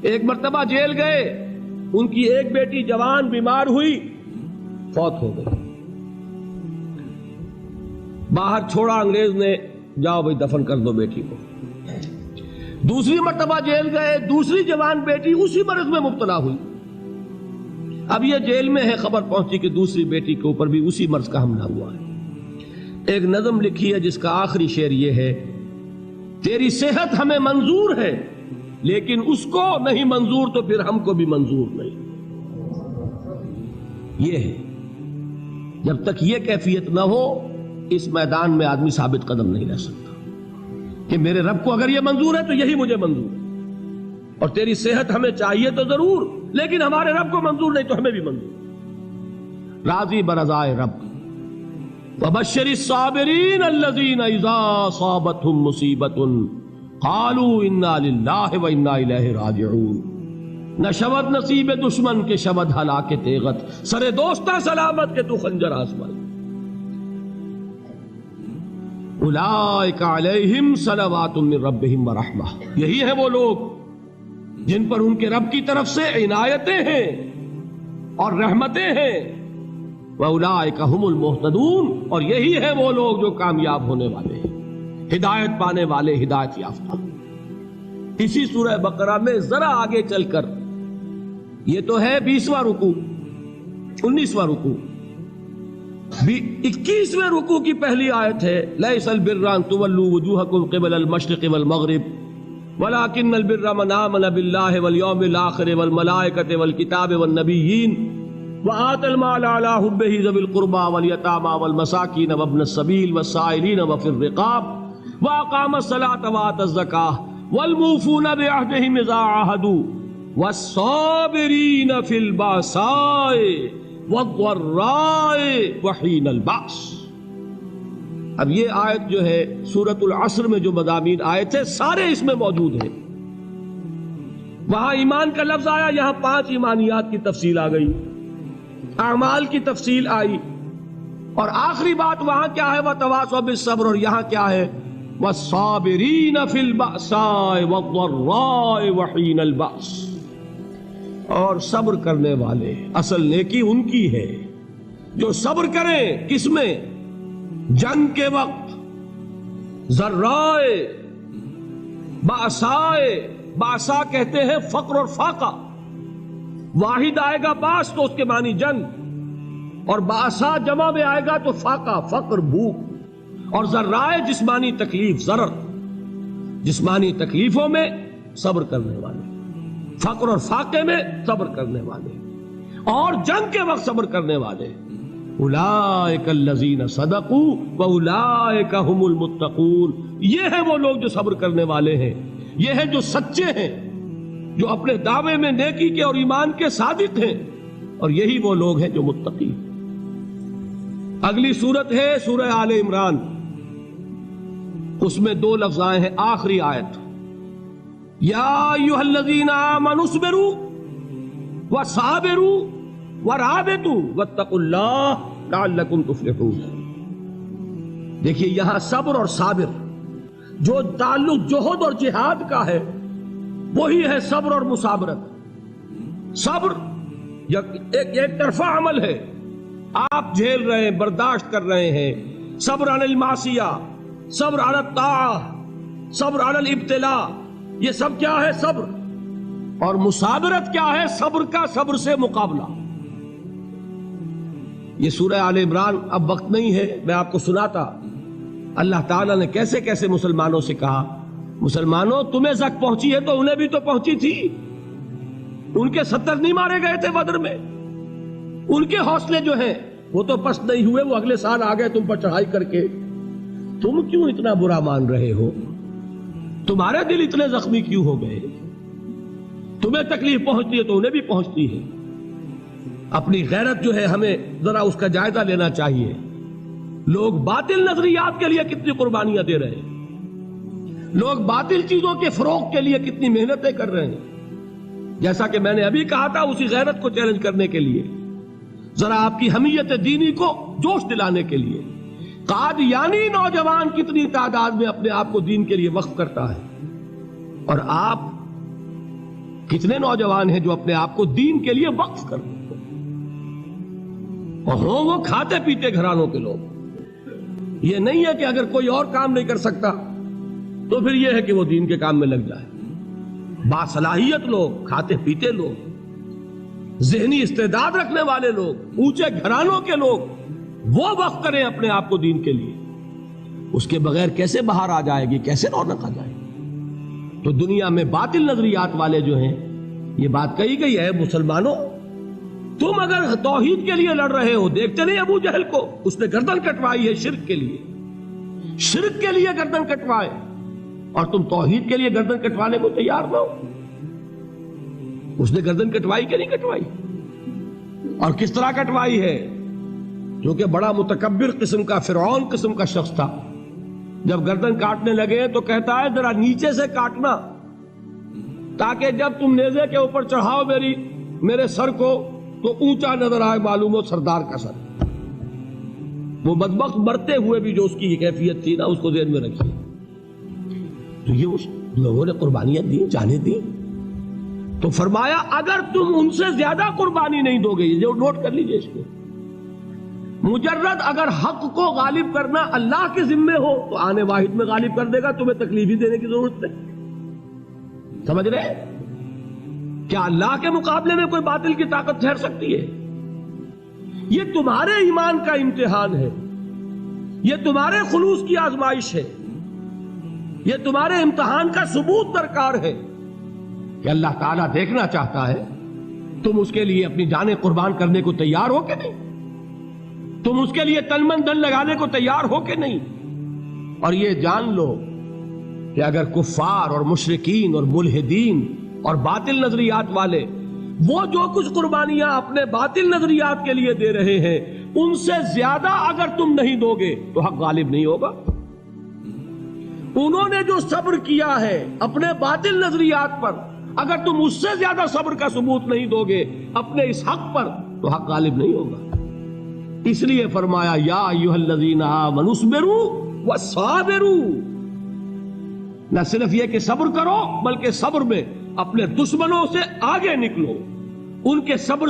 ایک مرتبہ جیل گئے، ان کی ایک بیٹی جوان بیمار ہوئی، فوت ہو گئی، باہر چھوڑا انگریز نے، جاؤ بھائی دفن کر دو بیٹی کو۔ دوسری مرتبہ جیل گئے، دوسری جوان بیٹی اسی مرض میں مبتلا ہوئی، اب یہ جیل میں ہے، خبر پہنچی کہ دوسری بیٹی کے اوپر بھی اسی مرض کا حملہ ہوا ہے۔ ایک نظم لکھی ہے جس کا آخری شعر یہ ہے، تیری صحت ہمیں منظور ہے لیکن اس کو نہیں منظور تو پھر ہم کو بھی منظور نہیں۔ یہ ہے، جب تک یہ کیفیت نہ ہو اس میدان میں آدمی ثابت قدم نہیں رہ سکتا کہ میرے رب کو اگر یہ منظور ہے تو یہی مجھے منظور ہے، اور تیری صحت ہمیں چاہیے تو ضرور لیکن ہمارے رب کو منظور نہیں تو ہمیں بھی منظور۔ راضی برضائے رب، وبشر الصابرین الذین اذا اصابتهم مصیبۃ قالوا انا للہ وانا الیہ راجعون۔ نہ شود نصیب دشمن کے شود ہلاک تیغت، سر دوستہ سلامت کے تو خنجر آسمان۔ اولئک علیہم صلوات من ربہم ورحمہ، یہی ہے وہ لوگ جن پر ان کے رب کی طرف سے عنایتیں ہیں اور رحمتیں ہیں۔ وَأُولَٰئِكَ هُمُ الْمُهْتَدُونَ، اور یہی ہے وہ لوگ جو کامیاب ہونے والے ہیں، ہدایت پانے والے، ہدایت یافتہ۔ اسی سورہ بقرہ میں ذرا آگے چل کر، یہ تو ہے 20واں رکوع، 19واں رکوع، 21ویں رکوع کی پہلی آیت ہے، لَيْسَ الْبِرَّ أَن تُوَلُّوا وُجُوهَكُمْ قِبَلَ الْمَشْرِقِ وَالْمَغْرِبِ وَلَٰكِنَّ الْبِرَّ مَنْ آمَنَ بِاللَّهِ وَالْيَوْمِ الْآخِرِ وَالْمَلَائِكَةِ وَالْكِتَابِ وَالنَّبِيِّينَ وَآتَى الْمَالَ عَلَىٰ حُبِّهِ ذَوِي الْقُرْبَىٰ وَالْيَتَامَىٰ وَالْمَسَاكِينَ وَابْنَ السَّبِيلِ وَالسَّائِلِينَ وَفِي الرِّقَابِ وَأَقَامَ الصَّلَاةَ وَآتَى الزَّكَاةَ وَالْمُوفُونَ بِعَهْدِهِمْ إِذَا عَاهَدُوا وَالصَّابِرِينَ فِي الْبَأْسَاءِ وَالضَّرَّاءِ وَحِينَ الْبَأْسِ۔ اب یہ آیت جو ہے سورۃ العصر میں جو مضامین آئے تھے سارے اس میں موجود ہیں۔ وہاں ایمان کا لفظ آیا، یہاں 5 ایمانیات کی تفصیل آ گئی، اعمال کی تفصیل آئی، اور آخری بات وہاں کیا ہے، وَتَوَاصَوْا بِالصَّبْرِ، اور یہاں کیا ہے، وَالصَّابِرِينَ فِي الْبَأْسَاءِ وَالضَّرَّاءِ وَحِينَ الْبَأْسِ، اور صبر کرنے والے، اصل نیکی ان کی ہے جو صبر کریں، کس میں؟ جنگ کے وقت، ذرائے، باسائے، باسا کہتے ہیں فقر اور فاقہ، واحد آئے گا باس تو اس کے معنی جنگ، اور باسا جمع میں آئے گا تو فاقہ، فقر، بھوک، اور ذرائے جسمانی تکلیف، ضرر، جسمانی تکلیفوں میں صبر کرنے والے، فقر اور فاقے میں صبر کرنے والے، اور جنگ کے وقت صبر کرنے والے۔ اولئک الذین صدقوا واولئک هم المتقون، یہ ہے وہ لوگ جو صبر کرنے والے ہیں، یہ ہے جو سچے ہیں، جو اپنے دعوے میں نیکی کے اور ایمان کے صادق ہیں، اور یہی وہ لوگ ہیں جو متقی۔ اگلی سورت ہے سورہ آل عمران، اس میں 2 لفظ آئے ہیں، آخری آیت، یا ایھا الذین آمنوا اصبروا وصابروا ورابطوا واتقوا اللہ لعلکم تفلحون۔ دیکھیے یہاں صبر اور صابر، جو تعلق جوہد اور جہاد کا ہے وہی ہے صبر اور مصابرت۔ صبر ایک طرفہ عمل ہے، آپ جھیل رہے ہیں، برداشت کر رہے ہیں، صبر علی المعصیہ، صبر علی الطاعہ، صبر علی الابتلاء، یہ سب کیا ہے؟ صبر۔ اور مصابرت کیا ہے؟ صبر کا صبر سے مقابلہ۔ یہ سورہ آل عمران، اب وقت نہیں ہے، میں آپ کو سناتا اللہ تعالیٰ نے کیسے کیسے مسلمانوں سے کہا، مسلمانوں تمہیں زک پہنچی ہے تو انہیں بھی تو پہنچی تھی، ان کے 70 نہیں مارے گئے تھے بدر میں، ان کے حوصلے جو ہیں وہ تو پست نہیں ہوئے، وہ اگلے سال آ گئے تم پر چڑھائی کر کے، تم کیوں اتنا برا مان رہے ہو؟ تمہارے دل اتنے زخمی کیوں ہو گئے؟ تمہیں تکلیف پہنچتی ہے تو انہیں بھی پہنچتی ہے۔ اپنی غیرت جو ہے ہمیں ذرا اس کا جائزہ لینا چاہیے۔ لوگ باطل نظریات کے لیے کتنی قربانیاں دے رہے ہیں، لوگ باطل چیزوں کے فروغ کے لیے کتنی محنتیں کر رہے ہیں۔ جیسا کہ میں نے ابھی کہا تھا، اسی غیرت کو چیلنج کرنے کے لیے، ذرا آپ کی حمیت دینی کو جوش دلانے کے لیے، قادیانی نوجوان کتنی تعداد میں اپنے آپ کو دین کے لیے وقف کرتا ہے، اور آپ کتنے نوجوان ہیں جو اپنے آپ کو دین کے لیے وقف کر دیتے ہیں، اور ہوں وہ کھاتے پیتے گھرانوں کے لوگ۔ یہ نہیں ہے کہ اگر کوئی اور کام نہیں کر سکتا تو پھر یہ ہے کہ وہ دین کے کام میں لگ جائے۔ باصلاحیت لوگ، کھاتے پیتے لوگ، ذہنی استعداد رکھنے والے لوگ، اونچے گھرانوں کے لوگ، وہ وقف کریں اپنے آپ کو دین کے لیے۔ اس کے بغیر کیسے باہر آ جائے گی، کیسے رونق آ جائے گی؟ تو دنیا میں باطل نظریات والے جو ہیں، یہ بات کہی گئی ہے، مسلمانوں تم اگر توحید کے لیے لڑ رہے ہو، دیکھتے نہیں ابو جہل کو، اس نے گردن کٹوائی ہے شرک کے لیے، شرک کے لیے گردن کٹوائے، اور تم توحید کے لیے گردن کٹوانے کو تیار نہ ہو۔ اس نے گردن کٹوائی کہ نہیں کٹوائی؟ اور کس طرح کٹوائی ہے؟ جو کہ بڑا متکبر قسم کا، فرعون قسم کا شخص تھا، جب گردن کاٹنے لگے تو کہتا ہے ذرا نیچے سے کاٹنا، تاکہ جب تم نیزے کے اوپر چڑھاؤ میرے سر کو تو اونچا نظر آئے، معلوم ہو سردار کا سر۔ وہ بدبخت مرتے ہوئے بھی جو اس کی کیفیت تھی نا، اس کو ذہن میں رکھیے۔ تو یہ اس لوگوں نے قربانیاں دی، جانیں دی، تو فرمایا اگر تم ان سے زیادہ قربانی نہیں دو گے، یہ نوٹ کر لیجئے اس کو، مجرد اگر حق کو غالب کرنا اللہ کے ذمے ہو تو آنے واحد میں غالب کر دے گا، تمہیں تکلیف ہی دینے کی ضرورت نہیں۔ سمجھ رہے؟ کیا اللہ کے مقابلے میں کوئی باطل کی طاقت ٹھہر سکتی ہے؟ یہ تمہارے ایمان کا امتحان ہے، یہ تمہارے خلوص کی آزمائش ہے، یہ تمہارے امتحان کا ثبوت درکار ہے کہ اللہ تعالیٰ دیکھنا چاہتا ہے تم اس کے لیے اپنی جانیں قربان کرنے کو تیار ہو کہ نہیں، تم اس کے لیے تن من دھن لگانے کو تیار ہو کہ نہیں۔ اور یہ جان لو کہ اگر کفار اور مشرکین اور ملحدین اور باطل نظریات والے وہ جو کچھ قربانیاں اپنے باطل نظریات کے لیے دے رہے ہیں، ان سے زیادہ اگر تم نہیں دو گے تو حق غالب نہیں ہوگا۔ انہوں نے جو صبر کیا ہے اپنے باطل نظریات پر، اگر تم اس سے زیادہ صبر کا ثبوت نہیں دو گے اپنے اس حق پر تو حق غالب نہیں ہوگا۔ اس لیے فرمایا یا ایھا الذین آمنوا اصبروا وصابروا، نہ صرف یہ کہ صبر کرو بلکہ صبر میں اپنے دشمنوں سے آگے نکلو، ان کے صبر